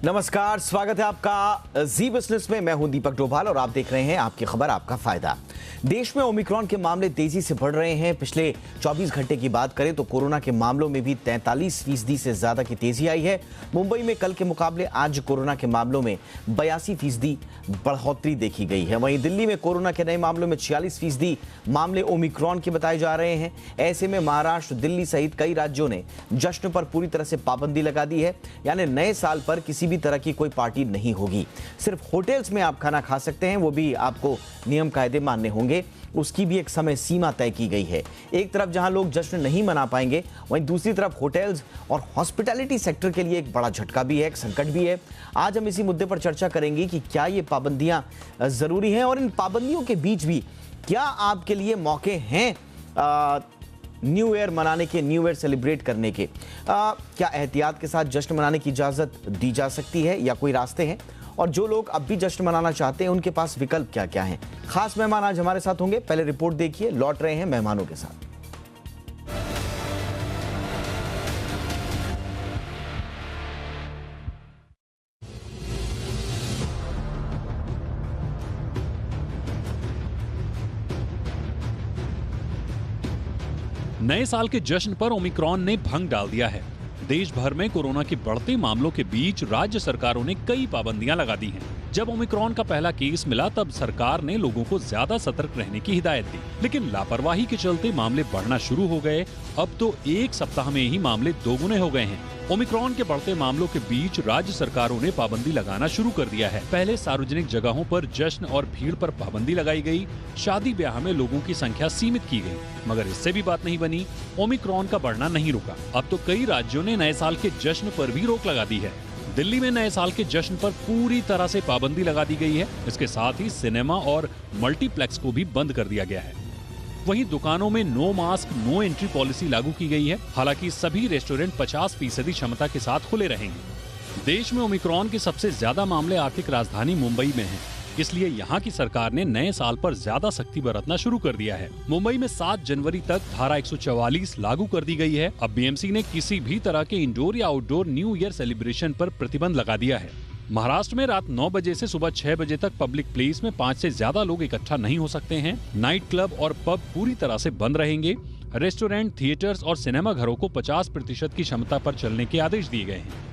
नमस्कार, स्वागत है आपका जी बिजनेस में। मैं हूं दीपक डोभाल और आप देख रहे हैं आपकी खबर आपका फायदा। देश में ओमिक्रॉन के मामले तेजी से बढ़ रहे हैं। पिछले 24 घंटे की बात करें तो कोरोना के मामलों में भी 43% से ज्यादा की तेजी आई है। मुंबई में कल के मुकाबले आज कोरोना के मामलों में 82% बढ़ोतरी देखी गई है। वहीं दिल्ली में कोरोना के नए मामलों में 46% मामले ओमिक्रॉन के बताए जा रहे हैं। ऐसे में महाराष्ट्र, दिल्ली सहित कई राज्यों ने जश्न पर पूरी तरह से पाबंदी लगा दी है। यानी नए साल पर किसी भी तरह की कोई पार्टी नहीं होगी। सिर्फ होटल्स में आप खाना खा सकते हैं, वो भी आपको नियम कायदे मानने होंगे। उसकी भी एक समय सीमा तय की गई है। एक तरफ जहां लोग जश्न नहीं मना पाएंगे, वहीं दूसरी तरफ होटल्स और हॉस्पिटैलिटी सेक्टर के लिए एक बड़ा झटका भी है, एक संकट भी है। आज हम इसी मुद्दे पर चर्चा करेंगे कि क्या ये पाबंदियां जरूरी हैं और इन पाबंदियों के बीच भी क्या आपके लिए मौके हैं न्यू ईयर मनाने के, न्यू ईयर सेलिब्रेट करने के। क्या एहतियात के साथ जश्न मनाने की इजाजत दी जा सकती है या कोई रास्ते हैं? और जो लोग अब भी जश्न मनाना चाहते हैं उनके पास विकल्प क्या क्या हैं? खास मेहमान आज हमारे साथ होंगे। पहले रिपोर्ट देखिए, लौट रहे हैं मेहमानों के साथ। नए साल के जश्न पर ओमिक्रॉन ने भंग डाल दिया है। देश भर में कोरोना के बढ़ते मामलों के बीच राज्य सरकारों ने कई पाबंदियां लगा दी हैं। जब ओमिक्रॉन का पहला केस मिला तब सरकार ने लोगों को ज्यादा सतर्क रहने की हिदायत दी, लेकिन लापरवाही के चलते मामले बढ़ना शुरू हो गए। अब तो एक सप्ताह में ही मामले दोगुने हो गए हैं। ओमिक्रॉन के बढ़ते मामलों के बीच राज्य सरकारों ने पाबंदी लगाना शुरू कर दिया है। पहले सार्वजनिक जगहों पर जश्न और भीड़ पर पाबंदी लगाई गई। शादी ब्याह में लोगों की संख्या सीमित की गई, मगर इससे भी बात नहीं बनी। ओमिक्रॉन का बढ़ना नहीं रुका। अब तो कई राज्यों ने नए साल के जश्न पर भी रोक लगा दी है। दिल्ली में नए साल के जश्न पर पूरी तरह से पाबंदी लगा दी गई है। इसके साथ ही सिनेमा और मल्टीप्लेक्स को भी बंद कर दिया गया है। वहीं दुकानों में no mask no entry policy लागू की गई है। हालांकि सभी रेस्टोरेंट 50% क्षमता के साथ खुले रहेंगे। देश में ओमिक्रॉन के सबसे ज्यादा मामले आर्थिक राजधानी मुंबई में हैं। इसलिए यहाँ की सरकार ने नए साल पर ज्यादा सख्ती बरतना शुरू कर दिया है। मुंबई में 7 जनवरी तक धारा 144 लागू कर दी गई है। अब बीएमसी ने किसी भी तरह के इंडोर या आउटडोर न्यू ईयर सेलिब्रेशन पर प्रतिबंध लगा दिया है। महाराष्ट्र में रात 9 बजे से सुबह 6 बजे तक पब्लिक प्लेस में 5 से ज्यादा लोग इकट्ठा नहीं हो सकते हैं। नाइट क्लब और पब पूरी तरह से बंद रहेंगे। रेस्टोरेंट, थिएटर्स और सिनेमा घरों को 50% की क्षमता पर चलने के आदेश दिए गए हैं।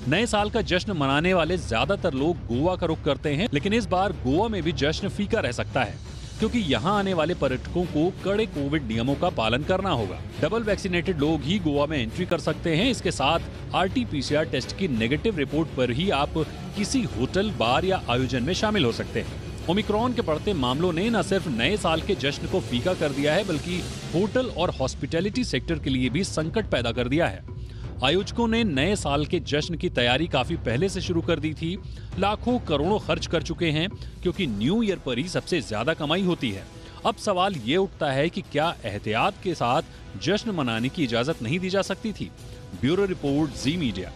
नए साल का जश्न मनाने वाले ज्यादातर लोग गोवा का रुख करते हैं, लेकिन इस बार गोवा में भी जश्न फीका रह सकता है, क्योंकि यहाँ आने वाले पर्यटकों को कड़े कोविड नियमों का पालन करना होगा। डबल वैक्सीनेटेड लोग ही गोवा में एंट्री कर सकते हैं। इसके साथ RT-PCR टेस्ट की नेगेटिव रिपोर्ट पर ही आप किसी होटल, बार या आयोजन में शामिल हो सकते हैं। ओमिक्रॉन के बढ़ते मामलों ने न सिर्फ नए साल के जश्न को फीका कर दिया है, बल्कि होटल और हॉस्पिटैलिटी सेक्टर के लिए भी संकट पैदा कर दिया है। आयोजकों ने नए साल के जश्न की तैयारी काफी पहले से शुरू कर दी थी। लाखों करोड़ों खर्च कर चुके हैं, क्योंकि न्यू ईयर पर ही सबसे ज्यादा कमाई होती है। अब सवाल ये उठता है कि क्या एहतियात के साथ जश्न मनाने की इजाजत नहीं दी जा सकती थी? ब्यूरो रिपोर्ट, जी मीडिया।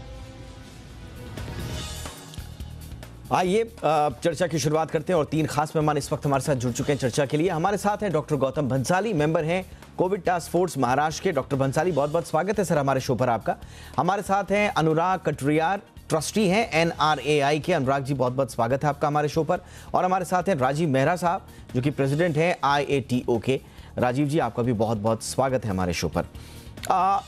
आइए चर्चा की शुरुआत करते हैं और 3 खास मेहमान इस वक्त हमारे साथ जुड़ चुके हैं चर्चा के लिए। हमारे साथ हैं डॉक्टर गौतम भंसाली, मेंबर हैं कोविड टास्क फोर्स महाराष्ट्र के। डॉक्टर भंसाली, बहुत बहुत स्वागत है सर हमारे शो पर आपका। हमारे साथ हैं अनुराग कटरियार, ट्रस्टी हैं NRAI के। अनुराग जी, बहुत बहुत स्वागत है आपका हमारे शो पर। और हमारे साथ हैं राजीव मेहरा साहब, जो कि प्रेसिडेंट हैं IATO के। राजीव जी, आपका भी बहुत बहुत स्वागत है हमारे शो पर।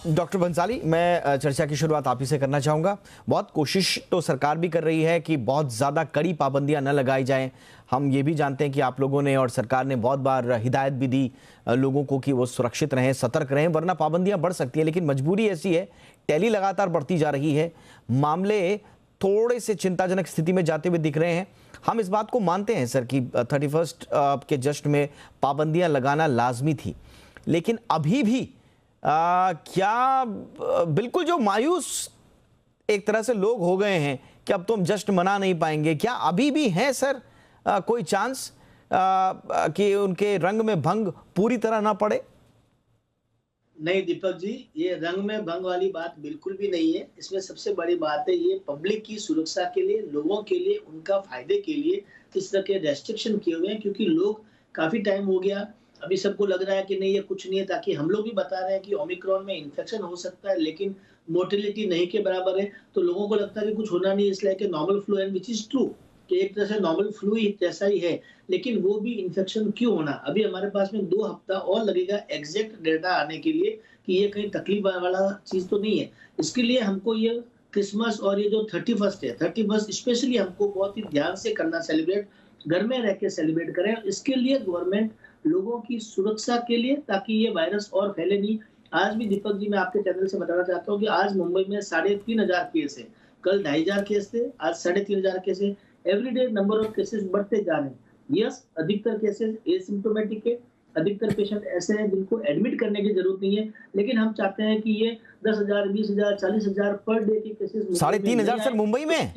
डॉक्टर भंसाली, मैं चर्चा की शुरुआत आप ही से करना चाहूँगा। बहुत कोशिश तो सरकार भी कर रही है कि बहुत ज़्यादा कड़ी पाबंदियां न लगाई जाएं। हम ये भी जानते हैं कि आप लोगों ने और सरकार ने बहुत बार हिदायत भी दी लोगों को कि वो सुरक्षित रहें, सतर्क रहें, वरना पाबंदियां बढ़ सकती हैं। लेकिन मजबूरी ऐसी है, टैली लगातार बढ़ती जा रही है, मामले थोड़े से चिंताजनक स्थिति में जाते हुए दिख रहे हैं। हम इस बात को मानते हैं सर कि 31 के जश्न में पाबंदियाँ लगाना लाजमी थी, लेकिन अभी भी क्या बिल्कुल जो मायूस एक तरह से लोग हो गए हैं कि अब तो हम जश्न मना नहीं पाएंगे, क्या अभी भी है सर कोई चांस कि उनके रंग में भंग पूरी तरह ना पड़े? नहीं दीपक जी, ये रंग में भंग वाली बात बिल्कुल भी नहीं है। इसमें सबसे बड़ी बात है, ये पब्लिक की सुरक्षा के लिए, लोगों के लिए, उनका फायदे के लिए इस तरह के रेस्ट्रिक्शन किए हुए हैं, क्योंकि लोग काफी टाइम हो गया अभी सबको लग रहा है कि नहीं ये कुछ नहीं है, ताकि हम लोग भी बता रहे हैं कि ओमिक्रॉन में इन्फेक्शन हो सकता है लेकिन मोर्टेलिटी नहीं के बराबर है, तो लोगों को लगता है कि कुछ होना नहीं, इसलिए कि नॉर्मल फ्लू है, विच इज ट्रू कि एक तरह से नॉर्मल फ्लू ही जैसा ही है, लेकिन वो भी इन्फेक्शन क्यों होना, अभी हमारे पास में 2 हफ्ता और लगेगा एग्जैक्ट डेटा आने के लिए कि ये कहीं तकलीफ वाला चीज तो नहीं है। इसके लिए हमको ये क्रिसमस और ये जो 31st है, 31st स्पेशली हमको बहुत ही ध्यान से करना, सेलिब्रेट घर में रह के सेलिब्रेट करें। इसके लिए गवर्नमेंट लोगों की सुरक्षा के लिए, ताकि ये वायरस और फैले नहीं। आज भी दीपक जी मैं आपके चैनल से बताना चाहता हूँ कि आज मुंबई में 3,500 केस है, कल 2,500 केस थे, आज 3,500 केस है। एवरीडे नंबर ऑफ केसेस बढ़ते जा रहे हैं। यस, अधिकतर केसेस एसिम्प्टोमेटिक है, अधिकतर पेशेंट ऐसे हैं जिनको एडमिट करने की जरूरत नहीं है, लेकिन हम चाहते हैं कि ये 10,000, 20,000, 40,000 पर डे के केसेस 3,500 सर मुंबई में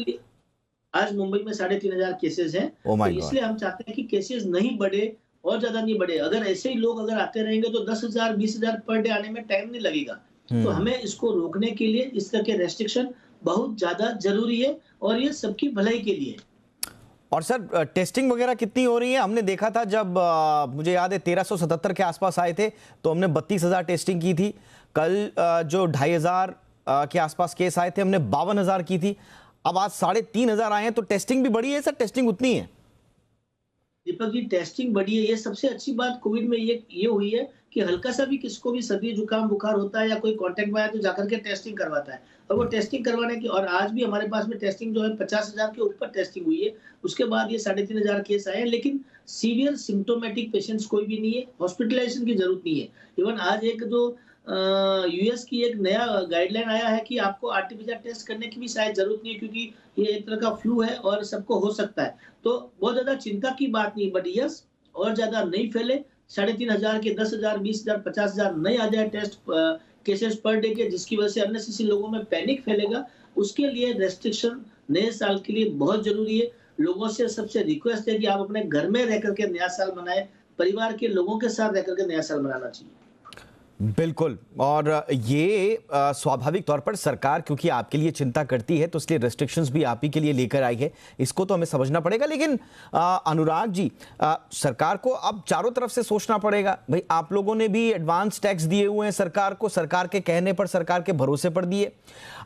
आज मुंबई में 3,500 केसेस हैं। तो इसलिए हम चाहते हैं कि केसेस नहीं बढ़े और ज्यादा नहीं बढ़े। अगर ऐसे ही लोग अगर आते रहेंगे तो 10,000, 20,000 पर डे आने में टाइम नहीं लगेगा। तो हमें इसको रोकने के लिए इस तरह के रेस्ट्रिक्शन बहुत ज्यादा जरूरी है और ये सबकी भलाई के लिए। और सर टेस्टिंग वगैरह कितनी हो रही है? हमने देखा था जब मुझे याद है 1377 के आसपास आए थे तो हमने 32,000 टेस्टिंग की थी। कल जो 2,500 के आसपास केस आए थे हमने 52,000 की थी। अब आज 3,500 आए हैं, तो टेस्टिंग भी बढ़ी है सर? टेस्टिंग उतनी है? दीपक जी, टेस्टिंग बढ़ी है। ये सबसे अच्छी बात कोविड में ये हुई है कि हल्का सा भी किसको भी सर्दी जुकाम बुखार होता है या कोई कांटेक्ट में आया तो जाकर के टेस्टिंग करवाता है। और वो टेस्टिंग करवाने की, और आज भी हमारे पास में टेस्टिंग जो है 50,000 के ऊपर टेस्टिंग हुई है। उसके बाद ये 3,500 केस आए हैं, लेकिन सीवियर सिम्टोमेटिक पेशेंट्स कोई भी नहीं है, हॉस्पिटलाइजेशन की जरूरत नहीं है। इवन आज एक जो यूएस की एक नया गाइडलाइन आया है कि आपको आरटीपीसीआर टेस्ट करने की भी शायद जरूरत नहीं है, क्योंकि ये एक तरह का फ्लू है और सबको हो सकता है। तो बहुत ज्यादा चिंता की बात नहीं, बट यस, और ज्यादा नहीं फैले। 3,500 के 10,000, 20,000, 50,000 नहीं आ जाए टेस्ट केसेस पर डे के, जिसकी वजह से अननेसेसरी लोगों में पैनिक फैलेगा। उसके लिए रेस्ट्रिक्शन नए साल के लिए बहुत जरूरी है। लोगों से सबसे रिक्वेस्ट है कि आप अपने घर में रह करके नया साल मनाएं, परिवार के लोगों के साथ रह करके नया साल मनाना चाहिए। बिल्कुल। और ये स्वाभाविक तौर पर सरकार क्योंकि आपके लिए चिंता करती है तो इसलिए रेस्ट्रिक्शंस भी आप ही के लिए लेकर आई है, इसको तो हमें समझना पड़ेगा। लेकिन अनुराग जी, सरकार को अब चारों तरफ से सोचना पड़ेगा। भाई आप लोगों ने भी एडवांस टैक्स दिए हुए हैं सरकार को, सरकार के कहने पर, सरकार के भरोसे पर दिए।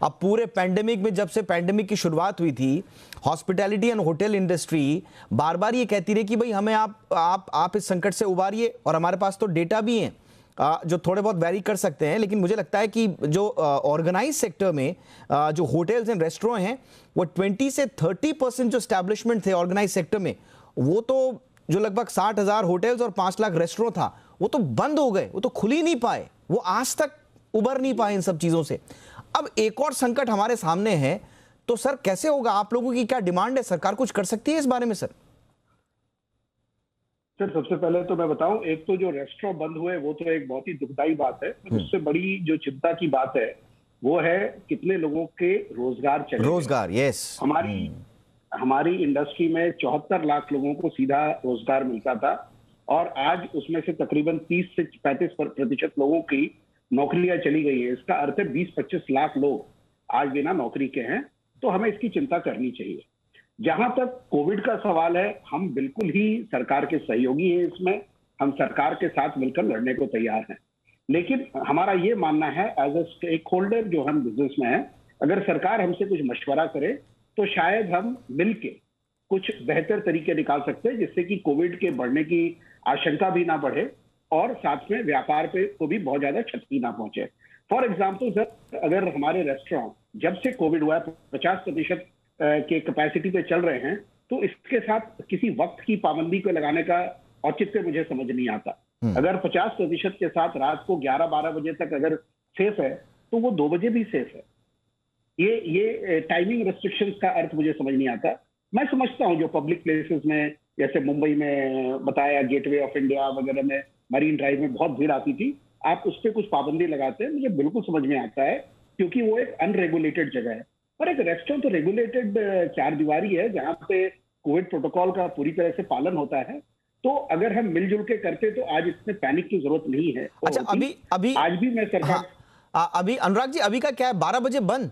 अब पूरे पैंडेमिक में, जब से पैंडेमिक की शुरुआत हुई थी, हॉस्पिटैलिटी एंड होटल इंडस्ट्री बार बार ये कहती रही कि भाई हमें आप इस संकट से उबारिए। और हमारे पास तो डेटा भी हैं जो थोड़े बहुत वैरी कर सकते हैं, लेकिन मुझे लगता है कि जो ऑर्गेनाइज सेक्टर में जो होटल्स एंड रेस्टोरेंट हैं, वो 20 से 30% जो एस्टैब्लिशमेंट थे ऑर्गेनाइज सेक्टर में, वो तो जो लगभग 60,000 होटल्स और 5 लाख रेस्टोरेंट था, वो तो बंद हो गए, वो तो खुल ही नहीं पाए, वो आज तक उबर नहीं पाए इन सब चीज़ों से। अब एक और संकट हमारे सामने है, तो सर कैसे होगा? आप लोगों की क्या डिमांड है? सरकार कुछ कर सकती है इस बारे में सर? सर सबसे पहले तो मैं बताऊं, एक तो जो रेस्टोरेंट बंद हुए वो तो एक बहुत ही दुखदाई बात है। उससे बड़ी जो चिंता की बात है वो है कितने लोगों के रोजगार चले। रोजगार, यस। हमारी इंडस्ट्री में 74 लाख लोगों को सीधा रोजगार मिलता था और आज उसमें से तकरीबन 30 से 35% लोगों की नौकरियां चली गई है। इसका अर्थ है 20-25 लाख लोग आज बिना नौकरी के हैं। तो हमें इसकी चिंता करनी चाहिए। जहां तक कोविड का सवाल है, हम बिल्कुल ही सरकार के सहयोगी हैं इसमें, हम सरकार के साथ मिलकर लड़ने को तैयार हैं। लेकिन हमारा ये मानना है एज ए स्टेक होल्डर जो हम बिजनेस में हैं, अगर सरकार हमसे कुछ मशवरा करे तो शायद हम मिलके कुछ बेहतर तरीके निकाल सकते हैं, जिससे कि कोविड के बढ़ने की आशंका भी ना बढ़े और साथ में व्यापार पे को भी बहुत ज्यादा क्षति ना पहुंचे। फॉर एग्जाम्पल सर, अगर हमारे रेस्टोरेंट जब से कोविड हुआ 50% के कैपेसिटी पे चल रहे हैं, तो इसके साथ किसी वक्त की पाबंदी को लगाने का औचित्य मुझे समझ नहीं आता। अगर 50% के साथ रात को 11-12 बजे तक अगर सेफ है तो वो 2 बजे भी सेफ है। ये टाइमिंग रेस्ट्रिक्शंस का अर्थ मुझे समझ नहीं आता। मैं समझता हूं जो पब्लिक प्लेसेस में, जैसे मुंबई में बताया गेटवे ऑफ इंडिया वगैरह में, मरीन ड्राइव में बहुत भीड़ आती थी, आप उस पर कुछ पाबंदी लगाते हैं, मुझे बिल्कुल समझ में आता है, क्योंकि वो एक अनरेगुलेटेड जगह है। और एक रेस्टोरेंट तो रेगुलेटेड चार दीवारी है जहां पे कोविड प्रोटोकॉल का पूरी तरह से पालन होता है। तो अगर हम मिलजुल के करते तो आज इसमें पैनिक की जरूरत नहीं है। अच्छा, अभी आज भी मैं सरकार, अभी अनुराग जी, अभी का क्या है? 12 बजे बंद?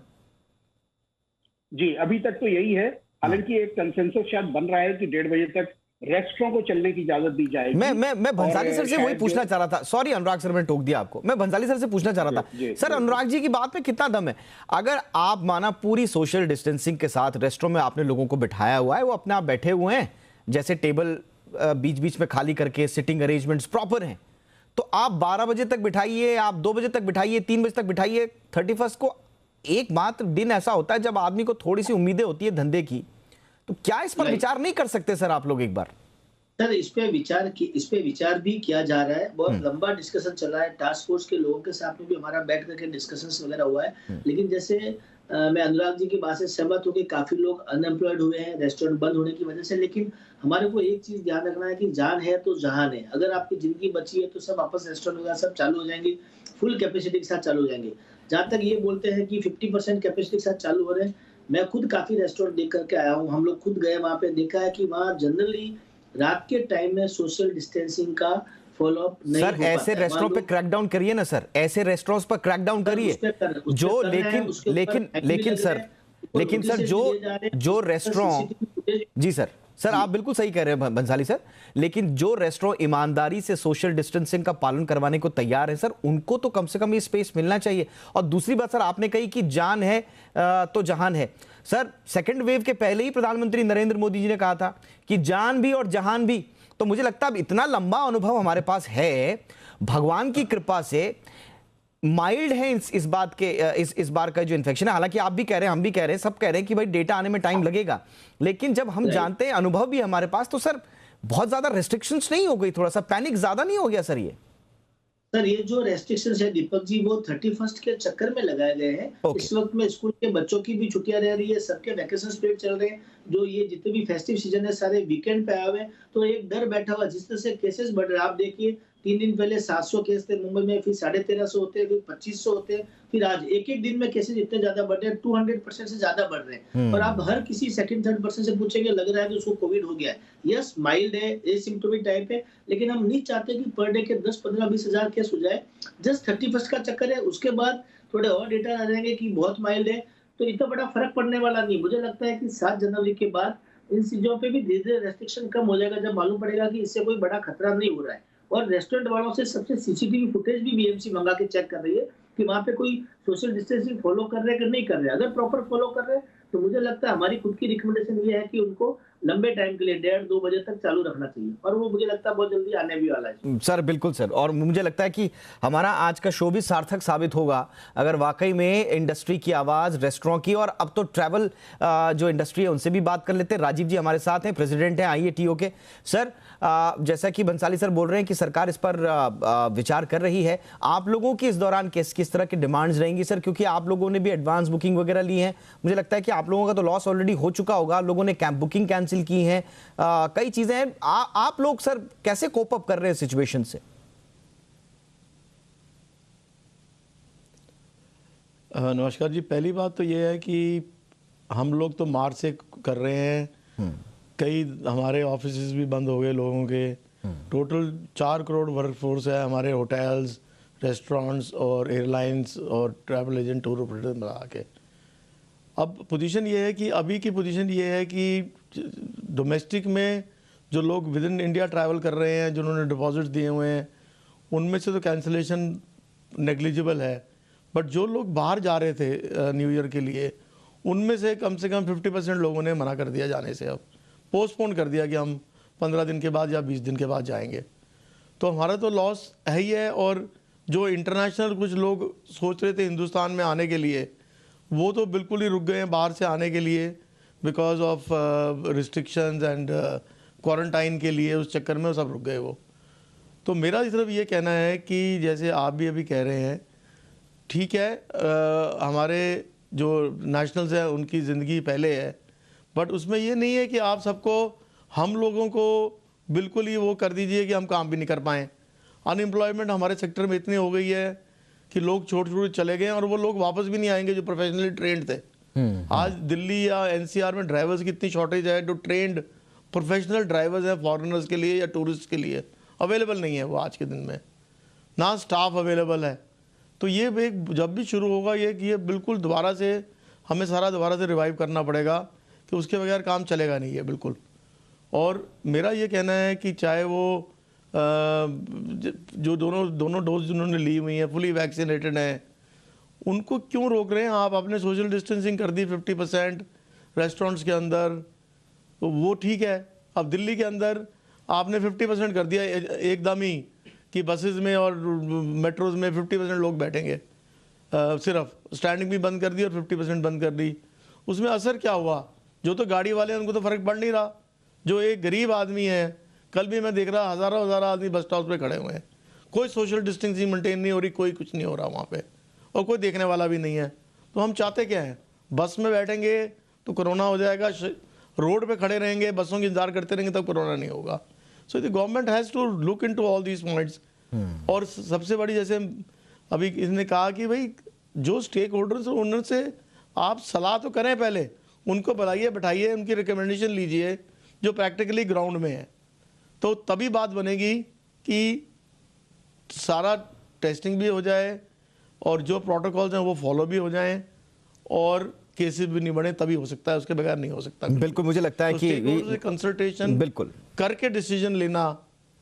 जी, अभी तक तो यही है। हालांकि एक कंसेंसस शायद बन रहा है कि 1:30 बजे तक रेस्टोरेंट को चलने की इजाजत दी जाएगी। मैं भंसाली सर से वही पूछना चाह रहा था। सॉरी अनुराग सर, मैंने टोक दिया आपको। मैं भंसाली सर से पूछना चाह रहा था सर, अनुराग जी की बात में कितना दम है? अगर आप माना पूरी सोशल डिस्टेंसिंग के साथ रेस्टोरेंट में आपने लोगों को बिठाया हुआ है, वो अपने आप बैठे हुए हैं, जैसे टेबल बीच बीच में खाली करके सिटिंग अरेंजमेंट्स प्रॉपर हैं, तो आप 12 बजे तक बिठाइए, आप 2 बजे तक बिठाइए, 3 बजे तक बिठाइए, 31 को एकमात्र दिन ऐसा होता है जब आदमी को थोड़ी सी उम्मीदें होती है धंधे की, तो क्या इस पर विचार नहीं कर सकते सर आप लोग एक बार? सर इस पे विचार भी किया जा रहा है। बहुत लंबा डिस्कशन चल रहा है, टास्क फोर्स के लोगों के साथ में भी हमारा बैठ करके डिस्कशंस वगैरह हुआ है। लेकिन जैसे मैं अनुराग जी की बात से सहमत हूँ कि काफी लोग अनएम्प्लॉयड हुए हैं रेस्टोरेंट बंद होने की वजह से, लेकिन हमारे को एक चीज ध्यान रखना है कि जान है तो जहान है। अगर आपकी जिंदगी बची है तो सब वापस रेस्टोरेंट वगैरह सब चालू हो जाएंगे, फुल कैपेसिटी के साथ चालू हो जाएंगे। जहां तक ये बोलते हैं कि 50% कैपेसिटी के साथ चालू हो रहे हैं, मैं खुद काफी रेस्टोरेंट देख करके आया हूँ, हम लोग खुद गए वहां पे, देखा है कि वहाँ जनरली रात के टाइम में सोशल डिस्टेंसिंग का फॉलोअप नहीं हो सर। ऐसे रेस्टोरेंट पे क्रैकडाउन करिए ना सर, ऐसे रेस्टोरेंट्स पर क्रैकडाउन करिए जो, लेकिन सर जो रेस्टोरेंट, जी सर आप बिल्कुल सही कह रहे हैं बंसाली सर, लेकिन जो रेस्टोरेंट ईमानदारी से सोशल डिस्टेंसिंग का पालन करवाने को तैयार है सर, उनको तो कम से कम ये स्पेस मिलना चाहिए। और दूसरी बात सर, आपने कही कि जान है तो जहान है। सर सेकंड वेव के पहले ही प्रधानमंत्री नरेंद्र मोदी जी ने कहा था कि जान भी और जहान भी। तो मुझे लगता है अब इतना लंबा अनुभव हमारे पास है, भगवान की कृपा से माइल्ड है इस बात के इस बार का जो इन्फेक्शन है। हालांकि आप भी कह रहे हैं, हम भी कह रहे हैं, सब कह रहे हैं कि भाई डेटा आने में टाइम लगेगा, लेकिन जब हम जानते हैं, अनुभव भी हमारे पास, तो सर बहुत ज्यादा रेस्ट्रिक्शंस नहीं हो गई? थोड़ा सा पैनिक ज्यादा नहीं हो गया सर? ये जो रेस्ट्रिक्शंस है दीपक जी, वो 31 के चक्कर में लगाए गए हैं। इस वक्त में स्कूल के बच्चों की भी छुट्टियां रह रही है, सबके वैकेशन पीरियड चल रहे हैं, जो ये जितने भी फेस्टिव सीजन है सारे वीकेंड पे आए हुए हैं, तो एक डर बैठा हुआ। जिस तरह से केसेस बढ़ रहे हैं, आप देखिए 3 दिन पहले 700 केस थे मुंबई में, फिर 1350 होते हैं, फिर 2500 होते हैं, फिर आज एक दिन में केसेस इतने ज्यादा बढ़ रहे हैं, 200% से ज्यादा बढ़ रहे हैं। और आप हर किसी सेकंड थर्ड पर्सन से पूछेंगे, लग रहा है कि उसको कोविड हो गया है। यस, माइल्ड है, एसिम्प्टोमेटिक टाइप है, लेकिन हम नहीं चाहते कि पर डे के 10, 15, 20 हजार केस हो जाए। जस्ट 31 का चक्कर है, उसके बाद थोड़े और डेटा आ जाएंगे कि बहुत माइल्ड है, तो इतना बड़ा फर्क पड़ने वाला नहीं। मुझे लगता है कि 7 जनवरी के बाद इन चीजों पे भी धीरे धीरे रेस्ट्रिक्शन कम हो जाएगा, जब मालूम पड़ेगा कि इससे कोई बड़ा खतरा नहीं हो रहा है। और रेस्टोरेंट वालों से सबसे सीसीटीवी फुटेज भी बीएमसी मंगा के चेक कर रही है कि वहां पे कोई सोशल डिस्टेंसिंग फॉलो कर रहे हैं कि नहीं कर रहे हैं। अगर प्रॉपर फॉलो कर रहे हैं तो मुझे लगता है हमारी खुद की रिकमेंडेशन ये है कि उनको लंबे टाइम के लिए 1.5-2 बजे तक चालू रखना चाहिए, और वो मुझे लगता है बहुत जल्दी आने भी वाला है। सर बिल्कुल सर, और मुझे लगता है कि हमारा आज का शो भी सार्थक साबित होगा अगर वाकई में इंडस्ट्री की आवाज, रेस्टोरेंट की, और अब तो ट्रैवल जो इंडस्ट्री है उनसे भी बात कर लेते हैं। राजीव जी हमारे साथ हैं, प्रेसिडेंट हैं आईएटीओ के। सर जैसा कि बंसाली सर बोल रहे हैं कि सरकार इस पर विचार कर रही है, आप लोगों की इस दौरान किस तरह की डिमांड्स रहेंगी सर? क्योंकि आप लोगों ने भी एडवांस बुकिंग वगैरह ली है, मुझे लगता है कि आप लोगों का तो लॉस ऑलरेडी हो चुका होगा, लोगों ने कैंप बुकिंग कैंसिल की है, कई चीजें हैं। आप लोग सर कैसे कोप अप कर रहे हैं सिचुएशन से? नमस्कार जी, पहली बात तो ये है कि हम लोग तो मार्च से कर रहे हैं, कई हमारे ऑफिसेज भी बंद हो गए लोगों के। टोटल 4 करोड़ वर्कफोर्स है हमारे, होटल्स, रेस्टोरेंट्स और एयरलाइंस और ट्रैवल एजेंट, टूर ऑपरेटर मिला के। अब पोजीशन ये है कि अभी की पोजीशन ये है कि डोमेस्टिक में जो लोग विद इन इंडिया ट्रैवल कर रहे हैं, जिन्होंने डिपॉजिट दिए हुए हैं, उनमें से तो कैंसिलेशन नेग्लिजिबल है। बट जो लोग बाहर जा रहे थे न्यू ईयर के लिए, उनमें से कम 50% लोगों ने मना कर दिया जाने से, अब पोस्टपोन कर दिया कि हम 15 दिन के बाद या 20 दिन के बाद जाएंगे। तो हमारा तो लॉस है ही है। और जो इंटरनेशनल कुछ लोग सोच रहे थे हिंदुस्तान में आने के लिए, वो तो बिल्कुल ही रुक गए हैं बाहर से आने के लिए, because of restrictions and quarantine के लिए, उस चक्कर में वो सब रुक गए वो। तो मेरा सिर्फ ये कहना है कि जैसे आप भी अभी कह रहे हैं, ठीक है, हमारे जो नेशनल्स हैं उनकी ज़िंदगी पहले है, बट उसमें ये नहीं है कि आप सबको, हम लोगों को बिल्कुल ही वो कर दीजिए कि हम काम भी नहीं कर पाएँ। अनएम्प्लॉयमेंट हमारे सेक्टर में इतनी हो गई है कि लोग छोटे चले गए, और वो लोग वापस भी नहीं आएंगे जो प्रोफेशनली ट्रेंड थे। आज दिल्ली या एनसीआर में ड्राइवर्स की इतनी शॉर्टेज है, जो ट्रेंड प्रोफेशनल ड्राइवर्स हैं फॉरेनर्स के लिए या टूरिस्ट के लिए, अवेलेबल नहीं है वो आज के दिन में, ना स्टाफ अवेलेबल है। तो ये एक जब भी शुरू होगा ये बिल्कुल दोबारा से हमें सारा दोबारा से रिवाइव करना पड़ेगा, कि उसके बगैर काम चलेगा नहीं है बिल्कुल। और मेरा ये कहना है कि चाहे वो जो दोनों डोज जिन्होंने ली हुई हैं, फुली वैक्सीनेटेड हैं, उनको क्यों रोक रहे हैं आप? आपने सोशल डिस्टेंसिंग कर दी 50% रेस्टोरेंट्स के अंदर, तो वो ठीक है। अब दिल्ली के अंदर आपने 50% कर दिया एकदम ही कि बसेस में और मेट्रोज में 50% लोग बैठेंगे, सिर्फ स्टैंडिंग भी बंद कर दी और 50% बंद कर दी। उसमें असर क्या हुआ? जो तो गाड़ी वाले हैं उनको तो फ़र्क पड़ नहीं रहा, जो एक गरीब आदमी है, कल भी मैं देख रहा हज़ारों आदमी बस स्टॉप पे खड़े हुए हैं, कोई सोशल डिस्टेंसिंग मेंटेन नहीं हो रही, कोई कुछ नहीं हो रहा वहाँ पे, और कोई देखने वाला भी नहीं है। तो हम चाहते क्या हैं? बस में बैठेंगे तो कोरोना हो जाएगा, रोड पे खड़े रहेंगे, बसों की इंतजार करते रहेंगे तब कोरोना नहीं होगा। So the government has to look into all these points. और सबसे बड़ी, जैसे अभी इसने कहा कि भाई जो स्टेक होल्डर्स हैं उनसे से आप सलाह तो करें, पहले उनको बुलाइए, बैठाइए, उनकी रिकमेंडेशन लीजिए जो प्रैक्टिकली ग्राउंड में है, तो तभी बात बनेगी कि सारा टेस्टिंग भी हो जाए और जो प्रोटोकॉल्स हैं वो फॉलो भी हो जाएं और केसेस भी नहीं बढ़े, तभी हो सकता है, उसके बगैर नहीं हो सकता। बिल्कुल, मुझे लगता है कि कंसल्टेशन बिल्कुल करके डिसीजन लेना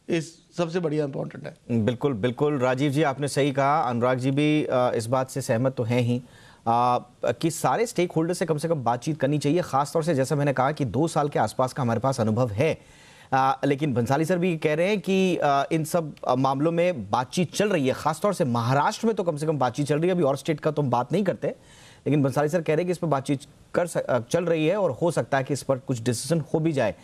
इस सबसे बढ़िया इंपॉर्टेंट है। बिल्कुल बिल्कुल, राजीव जी आपने सही कहा, अनुराग जी भी इस बात से सहमत तो हैं ही कि सारे स्टेक होल्डर से कम बातचीत करनी चाहिए। खासतौर से जैसा मैंने कहा कि 2 साल के आसपास का हमारे पास अनुभव है, लेकिन भंसाली सर भी कह रहे हैं कि इन सब मामलों में बातचीत चल रही है। खासतौर से महाराष्ट्र में तो कम से कम बातचीत चल रही है, अभी और स्टेट का तो हम बात नहीं करते, लेकिन भंसाली सर कह रहे हैं कि इस पर बातचीत चल रही है और हो सकता है कि इस पर कुछ डिसीजन हो भी जाए।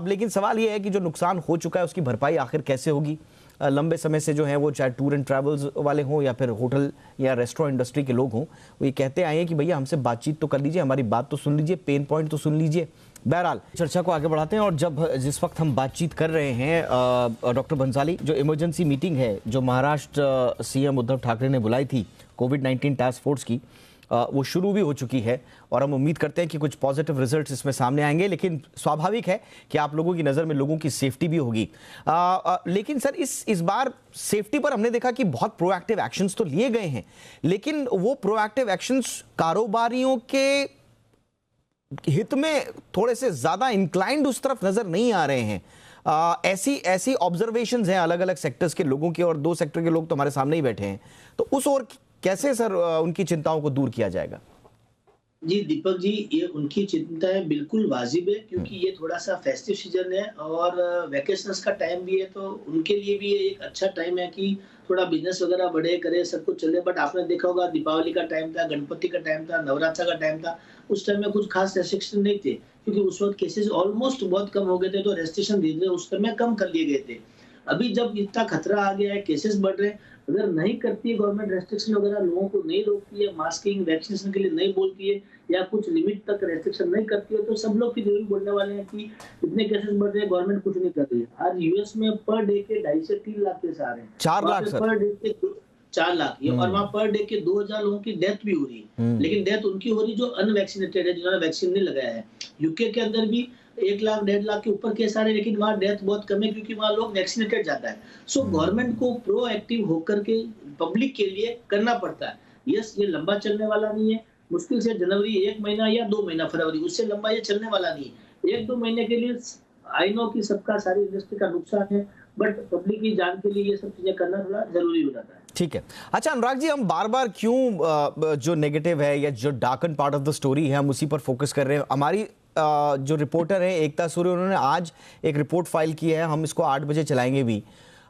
लेकिन सवाल ये है कि जो नुकसान हो चुका है उसकी भरपाई आखिर कैसे होगी? लंबे समय से जो है वो चाहे टूर एंड ट्रैवल्स वाले हों या फिर होटल या रेस्टोरेंट इंडस्ट्री के लोग हों, वो ये कहते आए हैं कि भैया हमसे बातचीत तो कर लीजिए, हमारी बात तो सुन लीजिए, पेन पॉइंट तो सुन लीजिए। बहरहाल चर्चा को आगे बढ़ाते हैं, और जिस वक्त हम बातचीत कर रहे हैं डॉक्टर भंसाली, जो इमरजेंसी मीटिंग है जो महाराष्ट्र सीएम उद्धव ठाकरे ने बुलाई थी कोविड-19 टास्क फोर्स की, वो शुरू भी हो चुकी है और हम उम्मीद करते हैं कि कुछ पॉजिटिव रिजल्ट्स इसमें सामने आएंगे। लेकिन स्वाभाविक है कि आप लोगों की नज़र में लोगों की सेफ्टी भी होगी। लेकिन सर इस बार सेफ्टी पर हमने देखा कि बहुत प्रोएक्टिव एक्शंस तो लिए गए हैं, लेकिन वो प्रोएक्टिव एक्शंस कारोबारियों के हित में थोड़े से ज़्यादा इंक्लाइंड उस तरफ नज़र नहीं आ रहे हैं। ऐसी ऑब्जर्वेशंस हैं अलग अलग सेक्टर्स के लोगों के, और 2 सेक्टर के लोग तो हमारे सामने ही बैठे हैं, तो उस ओर कैसे सर उनकी चिंताओं को दूर किया जाएगा? जी दीपक जी, ये उनकी चिंताएं बिल्कुल वाजिब है, क्योंकि ये थोड़ा सा फेस्टिव सीजन है और वैकेशंस का टाइम भी है, तो उनके लिए भी ये एक अच्छा टाइम है कि थोड़ा बिजनेस वगैरह बढ़े, करे, सब कुछ चले। बट आपने देखा होगा दीपावली का टाइम था, गणपति का टाइम था, नवरात्र का टाइम था, उस टाइम में कुछ खास रेस्ट्रिक्शन नहीं थे, क्योंकि उस वक्त केसेस ऑलमोस्ट बहुत कम हो गए थे, तो रेस्ट्रिक्शन धीरे उस समय कम कर लिए गए थे। अभी जब इतना खतरा आ गया है, केसेस बढ़ रहे हैं, अगर नहीं करती है गवर्नमेंट रेस्ट्रिक्शन वगैरह, लोगों को नहीं रोकती है, मास्किंग वैक्सीनेशन के लिए नहीं बोलती है या कुछ लिमिट तक रेस्ट्रिक्शन नहीं करती है, तो सब लोग फिर यही बोलने वाले हैं कि इतने केसेस बढ़ रहे हैं, गवर्नमेंट कुछ नहीं कर रही है। आज यूएस में पर डे के 2.5 से 3 लाख केस आ रहे हैं, 4 लाख सर, पर डे के 4 लाख, और वहाँ पर डे के 2000 लोगों की डेथ भी हो रही है। लेकिन डेथ उनकी हो रही जो अनवैक्सीनेटेड है, जिन्होंने वैक्सीन नहीं लगाया है। यूके के अंदर भी 1 लाख 1.5 लाख के ऊपर केस आ रहे हैं, लेकिन वहाँ डेथ बहुत कम है, क्योंकि वहाँ लोग वैक्सीनेटेड ज्यादा है। सो गवर्नमेंट को प्रोएक्टिव होकर के पब्लिक के लिए करना पड़ता है। यस, ये लंबा चलने वाला नहीं है, मुश्किल से जनवरी 1 महीना या 2 महीना, फरवरी, उससे लंबा ये चलने वाला नहीं है। 1-2 महीने के लिए आई नो कि सबका, सारी इंडस्ट्री का नुकसान है, बट पब्लिक की जान के लिए ये सब चीजें करना थोड़ा जरूरी हो जाता है। ठीक है। अच्छा अनुराग जी, हम बार बार क्यों जो नेगेटिव है या जो darken part of the story है हम उसी पर फोकस कर रहे हैं? हमारी जो रिपोर्टर है एकता सूर्य, उन्होंने आज एक रिपोर्ट फाइल की है, हम इसको 8 बजे चलाएंगे भी।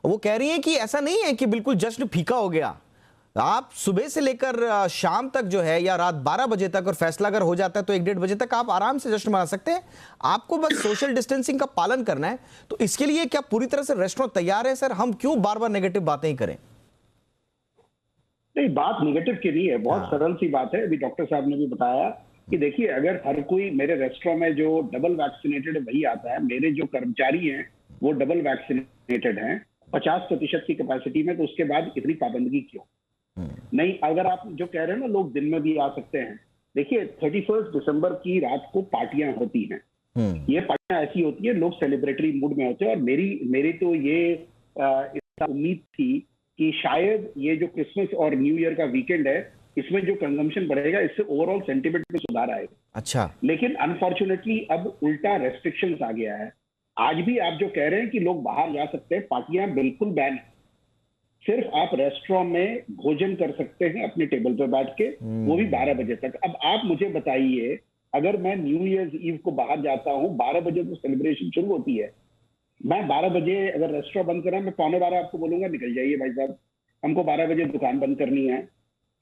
वो कह रही हैं कि ऐसा नहीं है कि बिल्कुल जश्न फीका हो गया, आप सुबह से लेकर शाम तक जो है या रात 12 बजे तक, और फैसला अगर हो जाता है तो 1-1.5 बजे तक आप आराम से जश्न मना सकते हैं। आपको बस सोशल डिस्टेंसिंग का पालन करना है। तो इसके लिए क्या पूरी तरह से रेस्टोरेंट तैयार है सर? हम क्यों बार बार नेगेटिव बातें ही करें? नहीं, बात नेगेटिव की नहीं है, बहुत सरल सी बात है। अभी डॉक्टर साहब ने भी बताया कि देखिए, अगर हर कोई, मेरे रेस्टोरेंट में जो डबल वैक्सीनेटेड वही आता है, मेरे जो कर्मचारी हैं वो डबल वैक्सीनेटेड हैं 50% की कैपेसिटी में, तो उसके बाद इतनी पाबंदी क्यों? नहीं, अगर आप जो कह रहे हैं ना लोग दिन में भी आ सकते हैं, देखिए 31 दिसंबर की रात को पार्टियां होती हैं। ये पार्टियां ऐसी होती है, लोग सेलिब्रेटरी मूड में होते हैं, और मेरी तो ये उम्मीद थी कि शायद ये जो क्रिसमस और न्यू ईयर का वीकेंड है, इसमें जो कंजम्पशन बढ़ेगा, इससे ओवरऑल सेंटिमेंट में सुधार आएगा। अच्छा, लेकिन अनफॉर्चुनेटली अब उल्टा रेस्ट्रिक्शंस आ गया है। आज भी आप जो कह रहे हैं कि लोग बाहर जा सकते हैं, पार्टियां बिल्कुल बैन है। सिर्फ आप रेस्टोरेंट में भोजन कर सकते हैं अपने टेबल पे बैठ के, वो भी 12 बजे तक। अब आप मुझे बताइए, अगर मैं न्यू ईयर्स ईव को बाहर जाता हूँ, 12 बजे तो सेलिब्रेशन शुरू होती है, मैं 12 बजे अगर रेस्टोरेंट बंद करा, मैं 11:15 आपको बोलूंगा निकल जाइए भाई साहब, हमको 12 बजे दुकान बंद करनी है,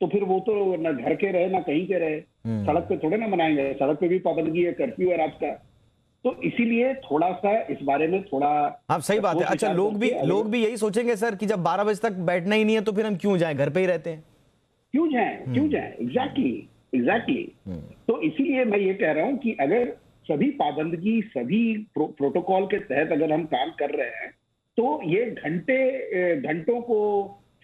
तो फिर वो तो ना घर के रहे ना कहीं के रहे, सड़क पे थोड़े ना मनाएंगे, सड़क पे भी पाबंदी है, कर्फ्यू है रात का। तो इसीलिए थोड़ा सा इस बारे में थोड़ा, हाँ सही बात है। अच्छा, लोग भी यही सोचेंगे सर कि जब 12 बजे तक बैठना ही नहीं है तो फिर हम क्यों जाएं, घर पे ही रहते हैं, क्यों जाएं। एग्जैक्टली। तो इसीलिए मैं ये कह रहा हूं कि अगर सभी पाबंदी, सभी प्रोटोकॉल के तहत अगर हम काम कर रहे हैं, तो ये घंटों को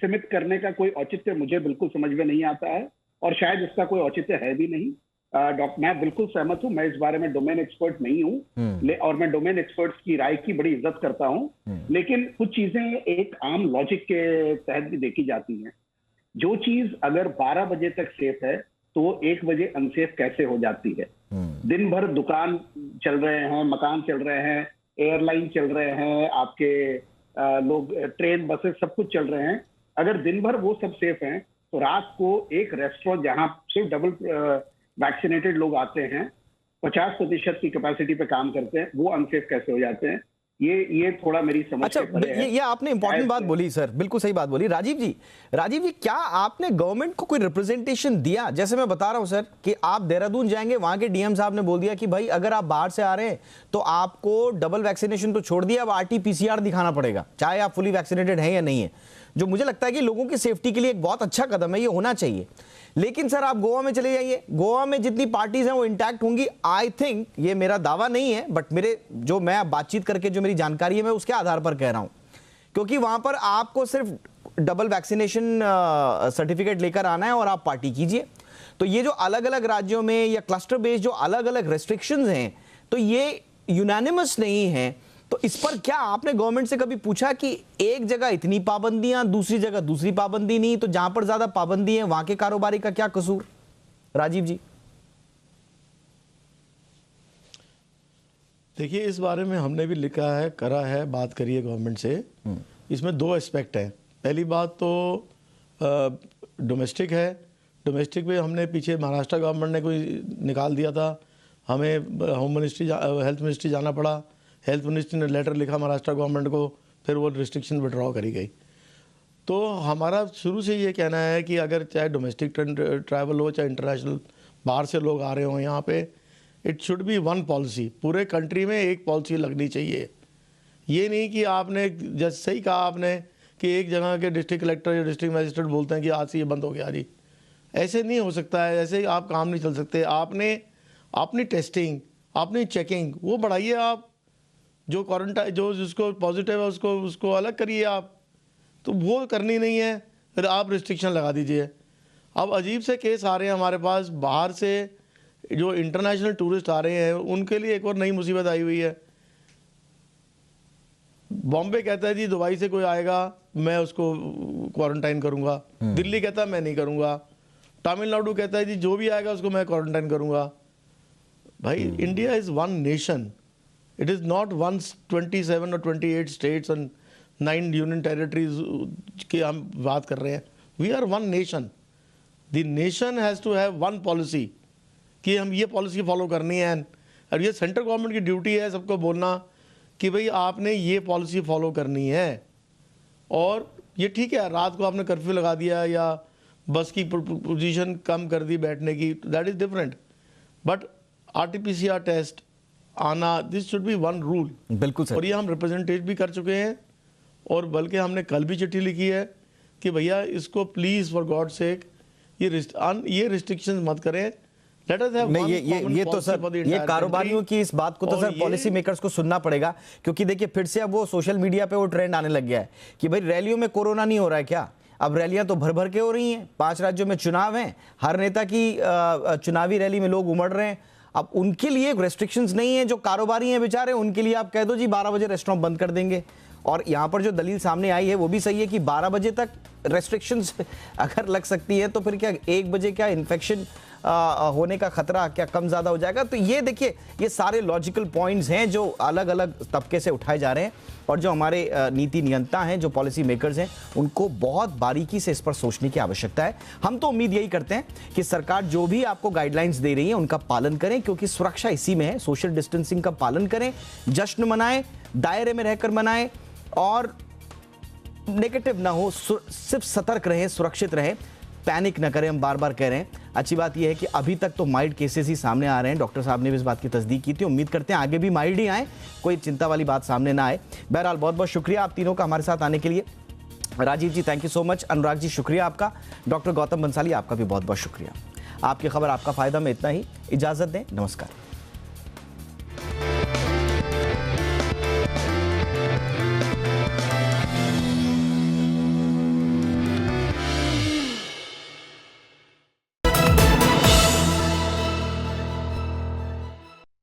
सीमित करने का कोई औचित्य मुझे बिल्कुल समझ में नहीं आता है, और शायद इसका कोई औचित्य है भी नहीं। मैं बिल्कुल सहमत हूं, मैं इस बारे में डोमेन एक्सपर्ट नहीं हूं, और मैं डोमेन एक्सपर्ट्स की राय की बड़ी इज्जत करता हूं, लेकिन कुछ चीजें एक आम लॉजिक के तहत भी देखी जाती हैं। जो चीज अगर 12 बजे तक सेफ है, तो वो 1 बजे अनसेफ कैसे हो जाती है? दिन भर दुकान चल रहे हैं, मकान चल रहे हैं, एयरलाइन चल रहे हैं, आपके लोग ट्रेन बसेस सब कुछ चल रहे हैं। अगर दिन भर वो सब सेफ हैं, तो रात को एक रेस्टोरेंट जहां सिर्फ डबल वैक्सीनेटेड लोग आते हैं, 50% की कैपेसिटी पे काम करते हैं, वो अनसेफ कैसे हो जाते हैं? ये थोड़ा मेरी समझ अच्छा, से परे है। ये आपने इंपॉर्टेंट बात बोली सर, बिल्कुल सही बात बोली। राजीव जी, क्या आपने गवर्नमेंट को कोई रिप्रेजेंटेशन दिया? जैसे मैं बता रहा हूं सर कि आप देहरादून जाएंगे, वहां के डीएम साहब ने बोल दिया कि भाई अगर आप बाहर से आ रहे हैं तो आपको डबल वैक्सीनेशन तो छोड़ दिया, अब RT-PCR दिखाना पड़ेगा, चाहे आप फुली वैक्सीनेटेड हैं या नहीं है, जो मुझे लगता है कि लोगों की सेफ्टी के लिए एक बहुत अच्छा कदम है, ये होना चाहिए। लेकिन सर आप गोवा में चले जाइए, गोवा में जितनी पार्टीज हैं वो इंटैक्ट होंगी। आई थिंक, ये मेरा दावा नहीं है, बट मेरे जो मैं बातचीत करके जो मेरी जानकारी है मैं उसके आधार पर कह रहा हूं, क्योंकि वहां पर आपको सिर्फ डबल वैक्सीनेशन सर्टिफिकेट लेकर आना है और आप पार्टी कीजिए। तो ये जो अलग अलग राज्यों में या क्लस्टर बेस्ड जो अलग अलग रेस्ट्रिक्शंस हैं, तो ये यूनानिमस नहीं है। तो इस पर क्या आपने गवर्नमेंट से कभी पूछा कि एक जगह इतनी पाबंदियां, दूसरी जगह दूसरी पाबंदी नहीं, तो जहां पर ज्यादा पाबंदी है वहां के कारोबारी का क्या कसूर? राजीव जी, देखिए इस बारे में हमने भी लिखा है, करा है, बात करी है गवर्नमेंट से। इसमें 2 एस्पेक्ट हैं। पहली बात तो डोमेस्टिक है। डोमेस्टिक में हमने पीछे महाराष्ट्र गवर्नमेंट ने कोई निकाल दिया था, हमें होम मिनिस्ट्री, हेल्थ मिनिस्ट्री जाना पड़ा, हेल्थ मिनिस्ट्री ने लेटर लिखा महाराष्ट्र गवर्नमेंट को, फिर वो रिस्ट्रिक्शन विड्रॉ करी गई। तो हमारा शुरू से ये कहना है कि अगर चाहे डोमेस्टिक ट्रैवल हो, चाहे इंटरनेशनल बाहर से लोग आ रहे हो यहाँ पे, it should be one policy. पूरे कंट्री में एक पॉलिसी लगनी चाहिए। ये नहीं कि आपने, जैसे सही कहा आपने कि एक जगह के डिस्ट्रिक्ट कलेक्टर या डिस्ट्रिक्ट मजिस्ट्रेट बोलते हैं कि आज से ये बंद हो गया जी, ऐसे नहीं हो सकता है, ऐसे आप काम नहीं चल सकते। आपने अपनी टेस्टिंग, अपनी चेकिंग वो बढ़ाइए। आप जो क्वारंटाइन, जो जिसको पॉजिटिव है उसको अलग करिए आप, तो वो करनी नहीं है, फिर आप रिस्ट्रिक्शन लगा दीजिए। अब अजीब से केस आ रहे हैं हमारे पास, बाहर से जो इंटरनेशनल टूरिस्ट आ रहे हैं उनके लिए एक और नई मुसीबत आई हुई है। बॉम्बे कहता है जी दुबई से कोई आएगा मैं उसको क्वारंटाइन करूंगा, दिल्ली कहता है मैं नहीं करूंगा, तमिलनाडु कहता है जी जो भी आएगा उसको मैं क्वारंटाइन करूंगा। भाई India is one nation, it is not 127 और 28 स्टेट्स एंड 9 यूनियन टेरिटरीज की हम बात कर रहे हैं। We are one nation. The nation has to have one policy कि हम ये पॉलिसी फॉलो करनी है, और ये सेंट्रल गवर्नमेंट की ड्यूटी है सबको बोलना कि भाई आपने ये पॉलिसी फॉलो करनी है। और ये ठीक है, रात को आपने कर्फ्यू लगा दिया या बस की पोजीशन कम कर दी बैठने की, that is different, but RT-PCR test आना, this should be one rule. बिल्कुल सर। और ये हम रिप्रेजेंटेट भी कर चुके हैं, और बल्कि हमने कल भी चिट्ठी लिखी है कि भैया इसको प्लीज फॉर गॉड सेक ये रिस्ट्रिक्शंस मत करें। लेट अस हैव नहीं, ये तो सर, ये कारोबारियों की इस बात को तो सर पॉलिसी मेकर्स को सुनना पड़ेगा, क्योंकि देखिए फिर से अब वो सोशल मीडिया पे वो ट्रेंड आने लग गया है कि भाई रैलियों में कोरोना नहीं हो रहा है क्या? अब रैलियां तो भर भर के हो रही हैं, 5 राज्यों में चुनाव हैं, हर नेता की चुनावी रैली में लोग उमड़ रहे हैं। अब उनके लिए रेस्ट्रिक्शंस नहीं है, जो कारोबारी हैं बेचारे उनके लिए आप कह दो जी 12 बजे रेस्टोरेंट बंद कर देंगे। और यहाँ पर जो दलील सामने आई है वो भी सही है कि 12 बजे तक रेस्ट्रिक्शंस अगर लग सकती है तो फिर क्या 1 बजे क्या इन्फेक्शन होने का खतरा क्या कम ज़्यादा हो जाएगा? तो ये देखिए, ये सारे लॉजिकल पॉइंट्स हैं जो अलग अलग तबके से उठाए जा रहे हैं, और जो हमारे नीति नियंता हैं, जो पॉलिसी मेकर्स हैं, उनको बहुत बारीकी से इस पर सोचने की आवश्यकता है। हम तो उम्मीद यही करते हैं कि सरकार जो भी आपको गाइडलाइंस दे रही है उनका पालन करें, क्योंकि सुरक्षा इसी में है। सोशल डिस्टेंसिंग का पालन करें, जश्न मनाएं, दायरे में रहकर मनाएं, और नेगेटिव ना हो, सिर्फ सतर्क रहें, सुरक्षित रहें, पैनिक ना करें। हम बार बार कह रहे हैं। अच्छी बात यह है कि अभी तक तो माइल्ड केसेस ही सामने आ रहे हैं। डॉक्टर साहब ने भी इस बात की तस्दीक की थी। उम्मीद करते हैं आगे भी माइल्ड ही आए, कोई चिंता वाली बात सामने ना आए। बहरहाल बहुत बहुत शुक्रिया आप तीनों का हमारे साथ आने के लिए। राजीव जी thank you so much, Anurag ji शुक्रिया आपका, डॉक्टर गौतम बंसाली आपका भी बहुत बहुत शुक्रिया। आपकी खबर आपका फायदा में इतना ही, इजाजत दें, नमस्कार।